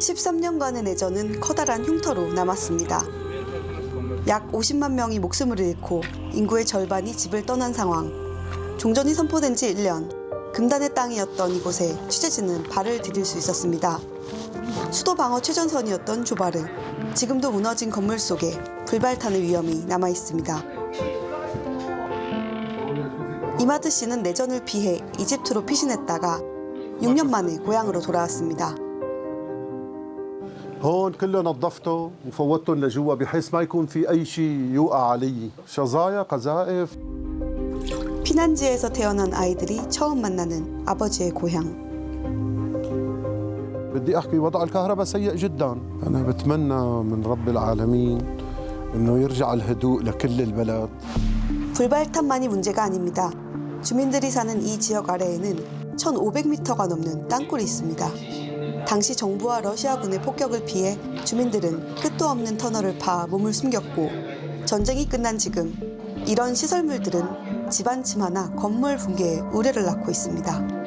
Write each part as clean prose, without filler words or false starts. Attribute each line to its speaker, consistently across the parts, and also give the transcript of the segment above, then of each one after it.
Speaker 1: 13년간의 내전은 커다란 흉터로 남았습니다. 약 50만 명이 목숨을 잃고 인구의 절반이 집을 떠난 상황. 종전이 선포된 지 1년, 금단의 땅이었던 이곳에 취재진은 발을 디딜 수 있었습니다. 수도 방어 최전선이었던 조바르. 지금도 무너진 건물 속에 불발탄의 위험이 남아 있습니다. 이마드 씨는 내전을 피해 이집트로 피신했다가 6년 만에 고향으로 돌아왔습니다.
Speaker 2: هون كله نظفته وفوتهم لجوا بحيث ما يكون في أي شيء يوقع علي شظايا قذائف.
Speaker 1: 피난지에서 태어난 아이들이 처음 만나는 아버지의 고향.
Speaker 2: بدي أحكي وضع الكهرباء سيء جدا. أنا بتمنى من رب العالمين إنه يرجع الهدوء لكل البلد.
Speaker 1: 불발탄만이 문제가 아닙니다. 주민들이 사는 이 지역 아래에는 1,500m가 넘는 땅굴이 있습니다. 당시 정부와 러시아군의 폭격을 피해 주민들은 끝도 없는 터널을 파 몸을 숨겼고 전쟁이 끝난 지금 이런 시설물들은 집안 침하나 건물 붕괴에 우려를 낳고 있습니다.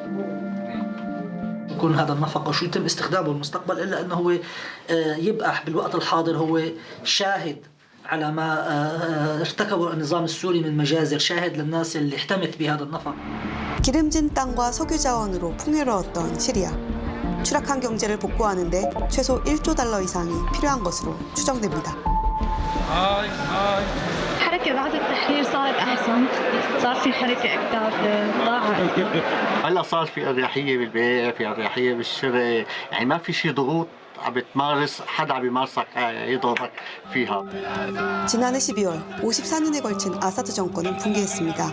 Speaker 3: يكون هذا النفق شو يتم استخدامه بالمستقبل الا انه هو يبقى بالوقت الحاضر هو شاهد على ما ارتكبه النظام السوري من مجازر، شاهد للناس اللي احتمت بهذا النفق.
Speaker 1: 기름진 땅과 석유 자원으로 풍요로웠던 시리아. 추락한 경제를 복구하는 데 최소 1조 달러 이상이 필요한 것으로 추정됩니다.
Speaker 4: حركة بعد التحرير صارت أحسن، صار في حركة أكثر ضاعت.
Speaker 5: هلا صار في أريحية بالبيع، في أريحية بالشراء، يعني ما في شيء ضغوط عم بتمارس حدا عم يمارسك يضغطك فيها.
Speaker 1: 지난해 12월 54년에 걸친 아사드 정권은 붕괴했습니다.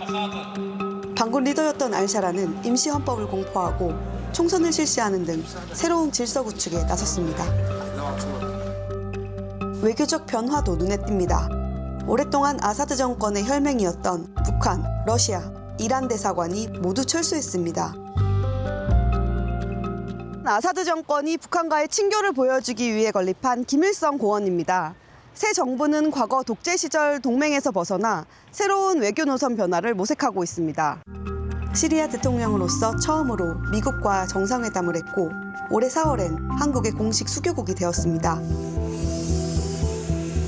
Speaker 1: 반군 리더였던 알샤라는 임시 헌법을 공포하고 총선을 실시하는 등 새로운 질서 구축에 나섰습니다. 외교적 변화도 눈에 띕니다. 오랫동안 아사드 정권의 혈맹이었던 북한, 러시아, 이란 대사관이 모두 철수했습니다. 아사드 정권이 북한과의 친교를 보여주기 위해 건립한 김일성 공원입니다. 새 정부는 과거 독재 시절 동맹에서 벗어나 새로운 외교 노선 변화를 모색하고 있습니다. 시리아 대통령으로서 처음으로 미국과 정상회담을 했고 올해 4월엔 한국의 공식 수교국이 되었습니다.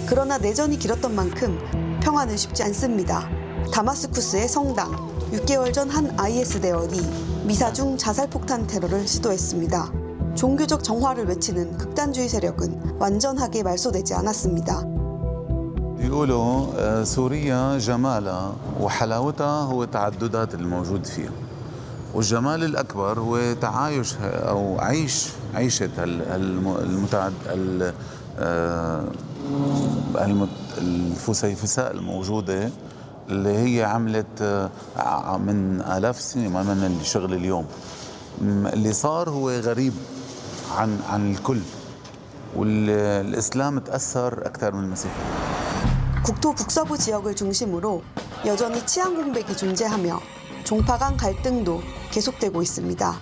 Speaker 1: 그러나 내전이 길었던 만큼 평화는 쉽지 않습니다. 다마스쿠스의 성당, 6개월 전 한 IS 대원이 미사 중 자살폭탄 테러를 시도했습니다. 종교적 정화를 외치는 극단주의 세력은 완전하게 말소되지 않았습니다.
Speaker 6: بيقولوا سوريا جمالها وحلاوتها هو تعددات الموجود فيها والجمال الأكبر هو تعايش أو عيشة الفسيفساء الموجودة اللي هي عملت من آلاف السنين ما من الشغل اليوم. اللي صار هو غريب عن الكل والإسلام تأثر أكثر من المسيح.
Speaker 1: 국토 북서부 지역을 중심으로 여전히 치안 공백이 존재하며 종파 간 갈등도 계속되고 있습니다.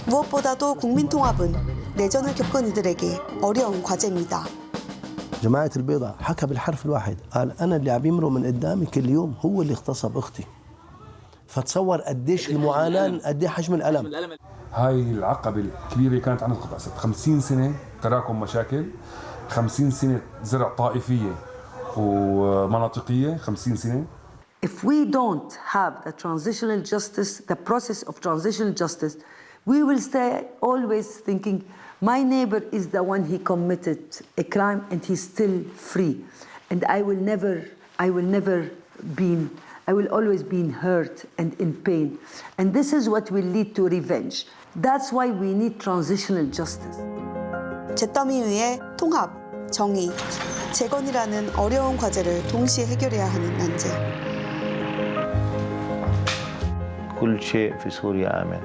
Speaker 1: 무엇보다도 국민 통합은 내전을 겪은 이들에게 어려운 과제입니다.
Speaker 7: جماعة البيضاء حكى بالحرف الواحد قال أنا اللي عم يمروا من قدامي كل يوم هو اللي اغتصب أختي. فتصور قديش المعاناة قد حجم الألم.
Speaker 8: هاي العقبة الكبيرة كانت عندنا قطع 50 سنة تراكم مشاكل، 50 سنة زرع طائفية ومناطقية، 50 سنة.
Speaker 9: If we don't have the transitional justice, the process of transitional justice, we will stay always thinking my neighbor is the one he committed a crime and he's still free. And I will always be hurt and in pain. And this is what will lead to revenge. That's why we need transitional justice.
Speaker 1: 잿더미 위에 통합, 정의, 재건이라는 어려운 과제를 동시에 해결해야 하는 난제.
Speaker 10: كل شيء في سوريا آمن.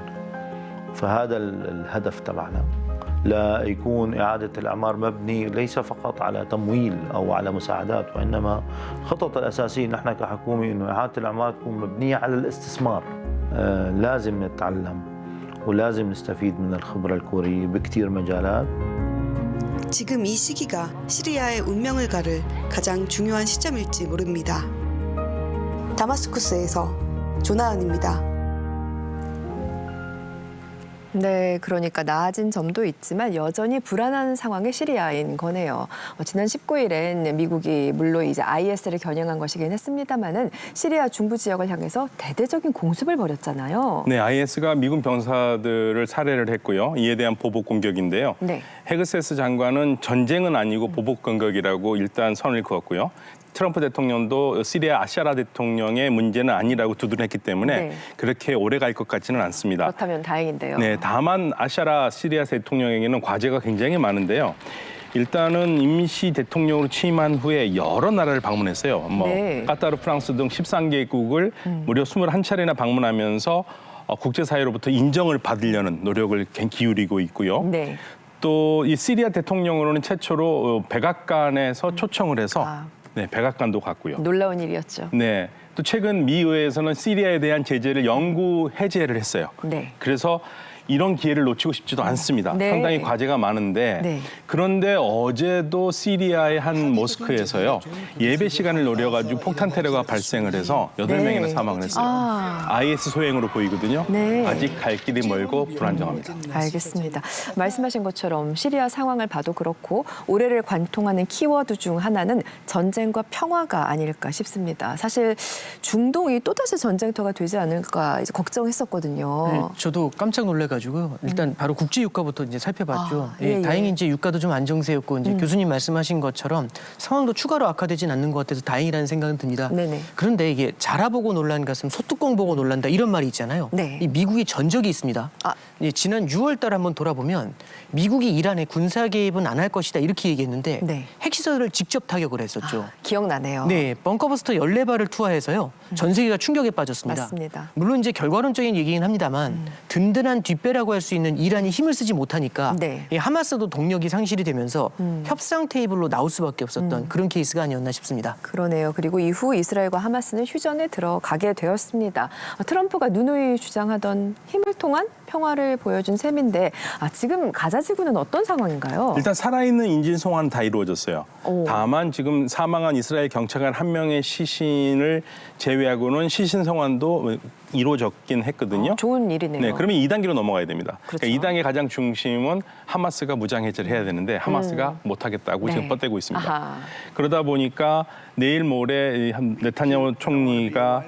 Speaker 10: فهذا الهدف تبعنا. لا يكون إعادة الإعمار مبني ليس فقط على تمويل أو على مساعدات وإنما الخطط الأساسية نحن كحكومة إنه إعادة الإعمار تكون مبنية على الاستثمار. لازم نتعلم ولازم نستفيد من الخبرة الكورية بكثير مجالات.
Speaker 1: 지금 이 시기가 시리아의 운명을 가를 가장 중요한 시점일지 모릅니다. 다마스쿠스에서 조나은입니다.
Speaker 11: 네, 그러니까 나아진 점도 있지만 여전히 불안한 상황의 시리아인 거네요. 지난 19일엔 미국이 물론 이제 IS를 겨냥한 것이긴 했습니다만은 시리아 중부 지역을 향해서 대대적인 공습을 벌였잖아요.
Speaker 12: 네, IS가 미군 병사들을 살해를 했고요. 이에 대한 보복 공격인데요.
Speaker 11: 네.
Speaker 12: 헤그세스 장관은 전쟁은 아니고 보복 공격이라고 일단 선을 그었고요. 트럼프 대통령도 시리아 아샤라 대통령의 문제는 아니라고 두둔했기 때문에
Speaker 11: 네.
Speaker 12: 그렇게 오래 갈 것 같지는 않습니다.
Speaker 11: 그렇다면 다행인데요.
Speaker 12: 네, 다만 아샤라 시리아 대통령에게는 과제가 굉장히 많은데요. 일단은 임시 대통령으로 취임한 후에 여러 나라를 방문했어요.
Speaker 11: 네.
Speaker 12: 카타르, 프랑스 등 13개국을 무려 21차례나 방문하면서 국제사회로부터 인정을 받으려는 노력을 기울이고 있고요.
Speaker 11: 네.
Speaker 12: 또 이 시리아 대통령으로는 최초로 백악관에서 초청을 해서 네, 백악관도 갔고요.
Speaker 11: 놀라운 일이었죠.
Speaker 12: 네. 또 최근 미 의회에서는 시리아에 대한 제재를 영구 해제를 했어요.
Speaker 11: 네.
Speaker 12: 그래서 이런 기회를 놓치고 싶지도 않습니다.
Speaker 11: 네.
Speaker 12: 상당히 과제가 많은데
Speaker 11: 네.
Speaker 12: 그런데 어제도 시리아의 한 모스크에서요. 예배 시간을 노려가지고 폭탄 테러가 발생을 해서 8명이나
Speaker 11: 네.
Speaker 12: 사망을 했어요. IS 소행으로 보이거든요.
Speaker 11: 네.
Speaker 12: 아직 갈 길이 멀고 불안정합니다.
Speaker 11: 알겠습니다. 말씀하신 것처럼 시리아 상황을 봐도 그렇고 올해를 관통하는 키워드 중 하나는 전쟁과 평화가 아닐까 싶습니다. 사실 중동이 또다시 전쟁터가 되지 않을까 이제 걱정했었거든요.
Speaker 13: 네, 저도 깜짝 놀래가지고요. 일단 바로 국제 유가부터 이제 살펴봤죠.
Speaker 11: 예, 예.
Speaker 13: 다행히 이제 유가도 좀 안정세였고 이제 교수님 말씀하신 것처럼 상황도 추가로 악화되진 않는 것 같아서 다행이라는 생각은 듭니다.
Speaker 11: 네네.
Speaker 13: 그런데 이게 자라보고 놀란 가슴 소뚜껑 보고 놀란다 이런 말이 있잖아요.
Speaker 11: 네.
Speaker 13: 이 미국이 전적이 있습니다. 지난 6월달 한번 돌아보면 미국이 이란에 군사 개입은 안 할 것이다 이렇게 얘기했는데
Speaker 11: 네.
Speaker 13: 핵시설을 직접 타격을 했었죠.
Speaker 11: 기억나네요.
Speaker 13: 네, 벙커버스터 14발을 투하해서요. 전 세계가 충격에 빠졌습니다.
Speaker 11: 맞습니다.
Speaker 13: 물론 이제 결과론적인 얘기긴 합니다만 든든한 뒷배라고 할 수 있는 이란이 힘을 쓰지 못하니까
Speaker 11: 네.
Speaker 13: 이 하마스도 동력이 상실이 되면서 협상 테이블로 나올 수밖에 없었던 그런 케이스가 아니었나 싶습니다.
Speaker 11: 그러네요. 그리고 이후 이스라엘과 하마스는 휴전에 들어가게 되었습니다. 트럼프가 누누이 주장하던 힘을 통한 평화를 보여준 셈인데 지금 가자 지구는 어떤 상황인가요?
Speaker 12: 일단 살아있는 인질 송환은 다 이루어졌어요. 다만 지금 사망한 이스라엘 경찰관 1명의 시신을 제외하고는 시신 송환도 이루어졌긴 했거든요.
Speaker 11: 좋은 일이네요.
Speaker 12: 네, 그러면 2단계로 넘어가야 됩니다.
Speaker 11: 그렇죠.
Speaker 12: 그러니까 2단계 가장 중심은 하마스가 무장 해제를 해야 되는데 하마스가 못하겠다고
Speaker 11: 네.
Speaker 12: 지금 뻗대고 있습니다.
Speaker 11: 아하.
Speaker 12: 그러다 보니까 내일 모레 네타냐후 총리가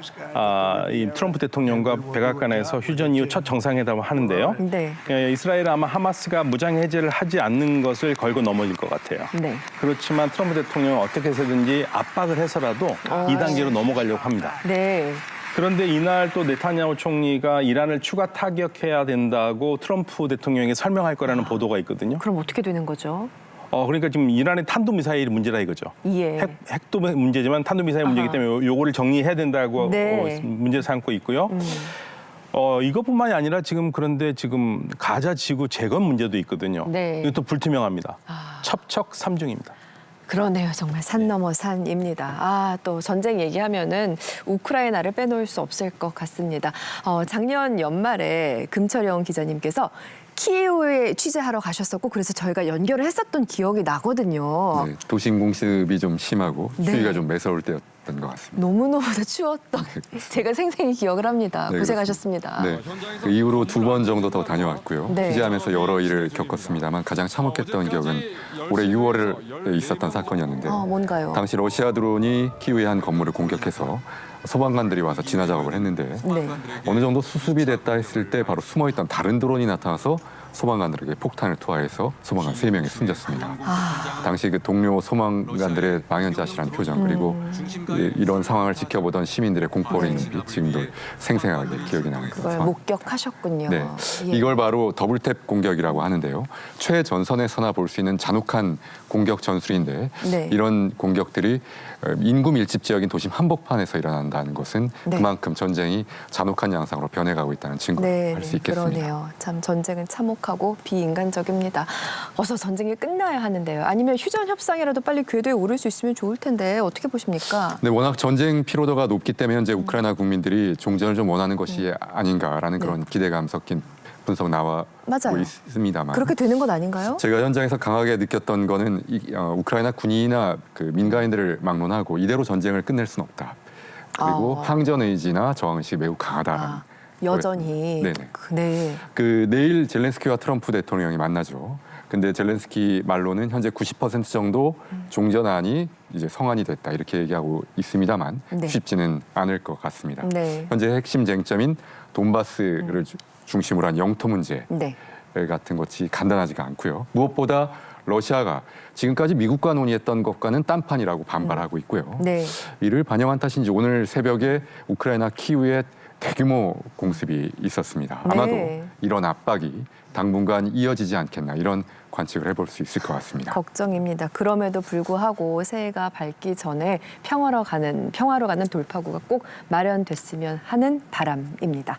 Speaker 12: 이 트럼프 대통령과 백악관에서 휴전 이후 첫 정상회담을 하는데요.
Speaker 11: 네.
Speaker 12: 이스라엘은 아마 하마스가 무장 해제를 하지 않는 것을 걸고 넘어질 것 같아요.
Speaker 11: 네.
Speaker 12: 그렇지만 트럼프 대통령은 어떻게 해서든지 압박을 해서라도 2단계로 넘어가려고 합니다.
Speaker 11: 네.
Speaker 12: 그런데 이날 또 네타냐후 총리가 이란을 추가 타격해야 된다고 트럼프 대통령에게 설명할 거라는 보도가 있거든요.
Speaker 11: 그럼 어떻게 되는 거죠?
Speaker 12: 그러니까 지금 이란의 탄도미사일이 문제다 이거죠.
Speaker 11: 예.
Speaker 12: 핵도 문제지만 탄도미사일 문제이기 때문에 요거를 정리해야 된다고
Speaker 11: 네.
Speaker 12: 문제 삼고 있고요. 이것뿐만이 아니라 그런데 지금 가자 지구 재건 문제도 있거든요.
Speaker 11: 네.
Speaker 12: 이것도 불투명합니다. 첩첩산중입니다.
Speaker 11: 그러네요. 정말 산 넘어 산입니다. 또 전쟁 얘기하면은 우크라이나를 빼놓을 수 없을 것 같습니다. 작년 연말에 금철영 기자님께서 키이우에 취재하러 가셨었고 그래서 저희가 연결을 했었던 기억이 나거든요.
Speaker 14: 네, 도심 공습이 좀 심하고
Speaker 11: 네.
Speaker 14: 추위가 좀 매서울 때였던 것 같습니다.
Speaker 11: 너무너무도 추웠던 제가 생생히 기억을 합니다.
Speaker 14: 네,
Speaker 11: 고생하셨습니다.
Speaker 14: 네, 그 이후로 2번 정도 더 다녀왔고요.
Speaker 11: 네.
Speaker 14: 취재하면서 여러 일을 겪었습니다만 가장 참혹했던 기억은 올해 6월에 있었던 사건이었는데
Speaker 11: 뭔가요?
Speaker 14: 당시 러시아 드론이 키우의 한 건물을 공격해서 소방관들이 와서 진화 작업을 했는데
Speaker 11: 네.
Speaker 14: 어느 정도 수습이 됐다 했을 때 바로 숨어있던 다른 드론이 나타나서 소방관들에게 폭탄을 투하해서 소방관 3명이 숨졌습니다. 당시 그 동료 소방관들의 망연자실한 표정 그리고 이런 상황을 지켜보던 시민들의 공포를 눈빛 지금도 생생하게 기억이 나는 그런
Speaker 11: 그걸
Speaker 14: 상황.
Speaker 11: 목격하셨군요.
Speaker 14: 네,
Speaker 11: 예.
Speaker 14: 이걸 바로 더블탭 공격이라고 하는데요. 최전선에서나 볼 수 있는 잔혹한 공격 전술인데
Speaker 11: 네.
Speaker 14: 이런 공격들이 인구 밀집 지역인 도심 한복판에서 일어난다는 것은
Speaker 11: 네.
Speaker 14: 그만큼 전쟁이 잔혹한 양상으로 변해가고 있다는 증거를 할 수 있겠습니다.
Speaker 11: 그러네요. 참 전쟁은 참혹하고 비인간적입니다. 어서 전쟁이 끝나야 하는데요. 아니면 휴전 협상이라도 빨리 궤도에 오를 수 있으면 좋을 텐데 어떻게 보십니까?
Speaker 14: 네, 워낙 전쟁 피로도가 높기 때문에 현재 우크라이나 국민들이 종전을 좀 원하는 것이 아닌가라는 그런 기대감 섞인 분석 나와
Speaker 11: 맞아요.
Speaker 14: 있습니다만
Speaker 11: 그렇게 되는 건 아닌가요?
Speaker 14: 제가 현장에서 강하게 느꼈던 거는 우크라이나 군인이나 그 민간인들을 막론하고 이대로 전쟁을 끝낼 수는 없다. 그리고 항전 의지나 저항 의식이 매우 강하다는
Speaker 11: 여전히.
Speaker 14: 네네.
Speaker 11: 네.
Speaker 14: 그 내일 젤렌스키와 트럼프 대통령이 만나죠. 근데 젤렌스키 말로는 현재 90% 정도 종전안이 이제 성안이 됐다 이렇게 얘기하고 있습니다만
Speaker 11: 네.
Speaker 14: 쉽지는 않을 것 같습니다.
Speaker 11: 네.
Speaker 14: 현재 핵심 쟁점인 돈바스를 중심으로 한 영토 문제
Speaker 11: 네.
Speaker 14: 같은 것이 간단하지가 않고요. 무엇보다 러시아가 지금까지 미국과 논의했던 것과는 딴판이라고 반발하고 있고요.
Speaker 11: 네.
Speaker 14: 이를 반영한 탓인지 오늘 새벽에 우크라이나 키우에 대규모 공습이 있었습니다. 아마도
Speaker 11: 네.
Speaker 14: 이런 압박이 당분간 이어지지 않겠나 이런 관측을 해볼 수 있을 것 같습니다.
Speaker 11: 걱정입니다. 그럼에도 불구하고 새해가 밝기 전에 평화로 가는 돌파구가 꼭 마련됐으면 하는 바람입니다.